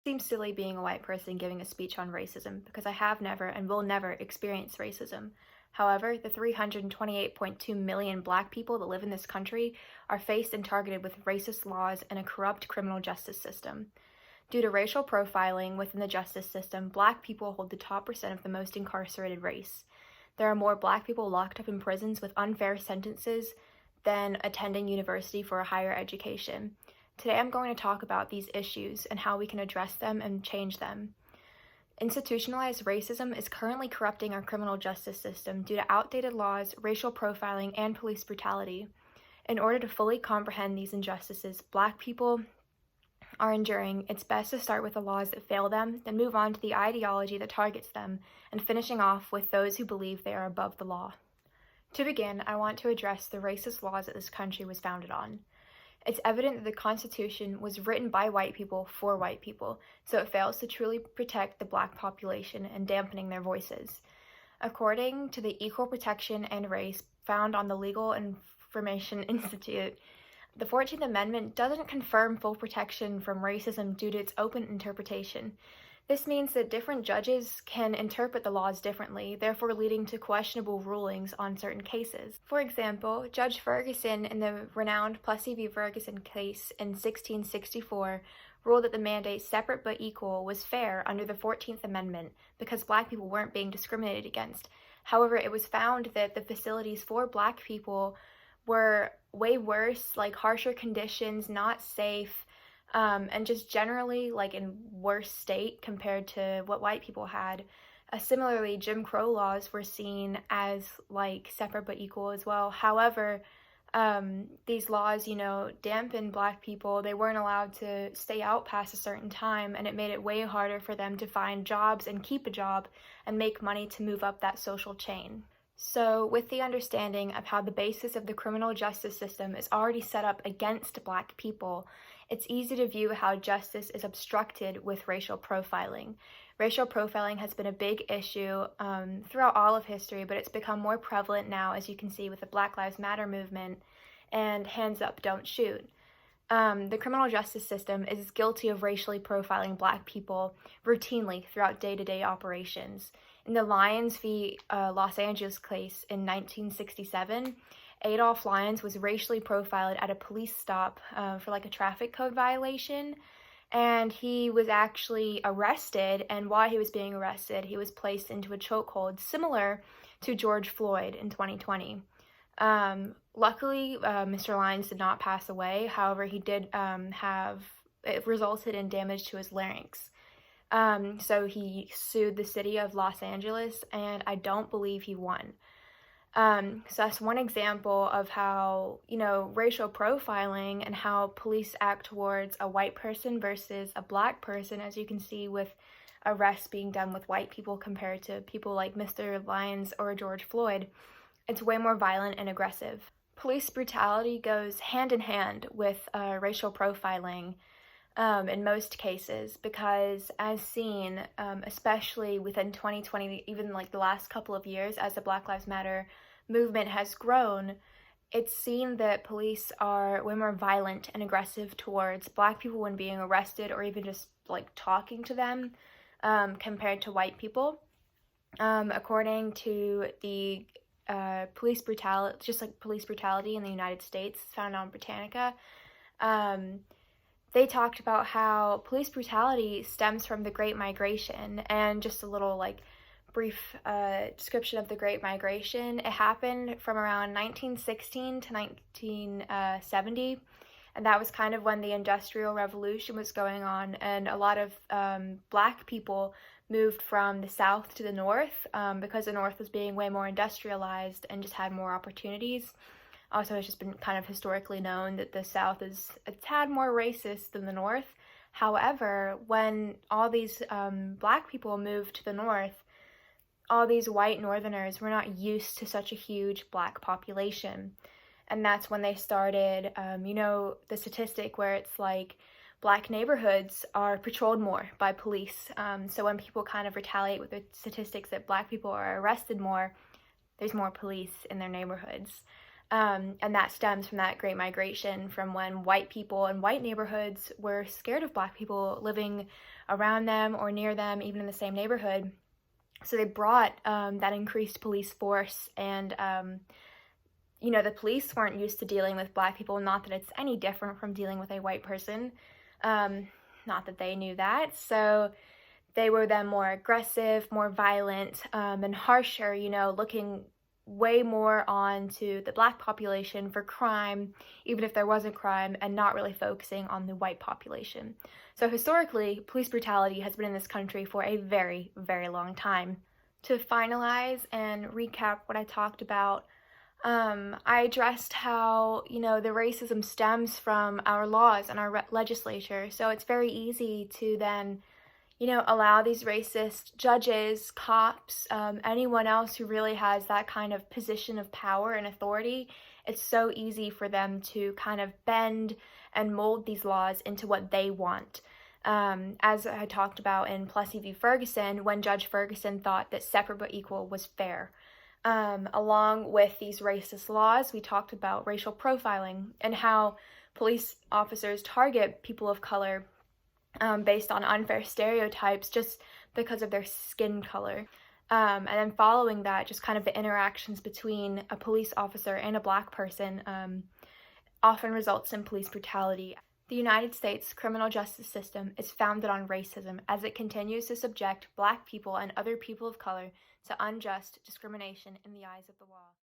Seems silly being a white person giving a speech on racism because I have never and will never experience racism. However, the 328.2 million black people that live in this country are faced and targeted with racist laws and a corrupt criminal justice system. Due to racial profiling within the justice system, black people hold the top percent of the most incarcerated race. There are more black people locked up in prisons with unfair sentences than attending university for a higher education. Today I'm going to talk about these issues and how we can address them and change them. Institutionalized racism is currently corrupting our criminal justice system due to outdated laws, racial profiling, and police brutality. In order to fully comprehend these injustices black people are enduring, it's best to start with the laws that fail them, then move on to the ideology that targets them, and finishing off with those who believe they are above the law. To begin, I want to address the racist laws that this country was founded on. It's evident that the Constitution was written by white people for white people, so it fails to truly protect the black population and dampening their voices. According to the Equal Protection and Race found on the Legal Information Institute, the 14th Amendment doesn't confirm full protection from racism due to its open interpretation. This means that different judges can interpret the laws differently, therefore leading to questionable rulings on certain cases. For example, Judge Ferguson in the renowned Plessy v. Ferguson case in 1664 ruled that the mandate separate but equal was fair under the 14th Amendment because black people weren't being discriminated against. However, it was found that the facilities for black people were way worse, like harsher conditions, not safe, and just generally like in worse state compared to what white people had. Similarly, Jim Crow laws were seen as like separate but equal as well. However, these laws, dampened black people. They weren't allowed to stay out past a certain time, and it made it way harder for them to find jobs and keep a job and make money to move up that social chain. So, with the understanding of how the basis of the criminal justice system is already set up against black people, it's easy to view how justice is obstructed with racial profiling. Racial profiling has been a big issue throughout all of history, but it's become more prevalent now, as you can see with the Black Lives Matter movement and Hands Up, Don't Shoot. The criminal justice system is guilty of racially profiling black people routinely throughout day-to-day operations. In the Lyons v. Los Angeles case in 1967, Adolph Lyons was racially profiled at a police stop for like a traffic code violation, and he was actually arrested, and while he was being arrested, he was placed into a chokehold similar to George Floyd in 2020. Luckily, Mr. Lyons did not pass away. However, he did it resulted in damage to his larynx. So he sued the city of Los Angeles, and I don't believe he won. So that's one example of how, racial profiling and how police act towards a white person versus a black person, as you can see with arrests being done with white people compared to people like Mr. Lyons or George Floyd. It's way more violent and aggressive. Police brutality goes hand in hand with racial profiling in most cases because, as seen, especially within 2020, even like the last couple of years as the Black Lives Matter movement has grown, it's seen that police are way more violent and aggressive towards black people when being arrested or even just like talking to them compared to white people. According to the police brutality in the United States, found on Britannica, they talked about how police brutality stems from the Great Migration. And just a little brief description of the Great Migration. It happened from around 1916 to 1970, and that was kind of when the Industrial Revolution was going on, and a lot of black people moved from the south to the north because the north was being way more industrialized and just had more opportunities. Also, it's just been kind of historically known that the south is a tad more racist than the north. However, when all these black people moved to the north, all these white northerners were not used to such a huge black population. And that's when they started, the statistic where it's like black neighborhoods are patrolled more by police. So when people kind of retaliate with the statistics that black people are arrested more, there's more police in their neighborhoods. And that stems from that Great Migration, from when white people in white neighborhoods were scared of Black people living around them or near them, even in the same neighborhood. So they brought that increased police force, and the police weren't used to dealing with Black people. Not that it's any different from dealing with a white person. Not that they knew that. So they were then more aggressive, more violent, and harsher, looking way more onto the Black population for crime, even if there wasn't crime, and not really focusing on the white population. So historically, police brutality has been in this country for a very, very long time. To finalize and recap what I talked about, I addressed how, the racism stems from our laws and our legislature. So it's very easy to then, allow these racist judges, cops, anyone else who really has that kind of position of power and authority. It's so easy for them to kind of bend and mold these laws into what they want. As I talked about in Plessy v. Ferguson, when Judge Ferguson thought that separate but equal was fair. Along with these racist laws, we talked about racial profiling and how police officers target people of color based on unfair stereotypes just because of their skin color. And then following that, just kind of the interactions between a police officer and a Black person often results in police brutality. The United States criminal justice system is founded on racism, as it continues to subject Black people and other people of color to unjust discrimination in the eyes of the law.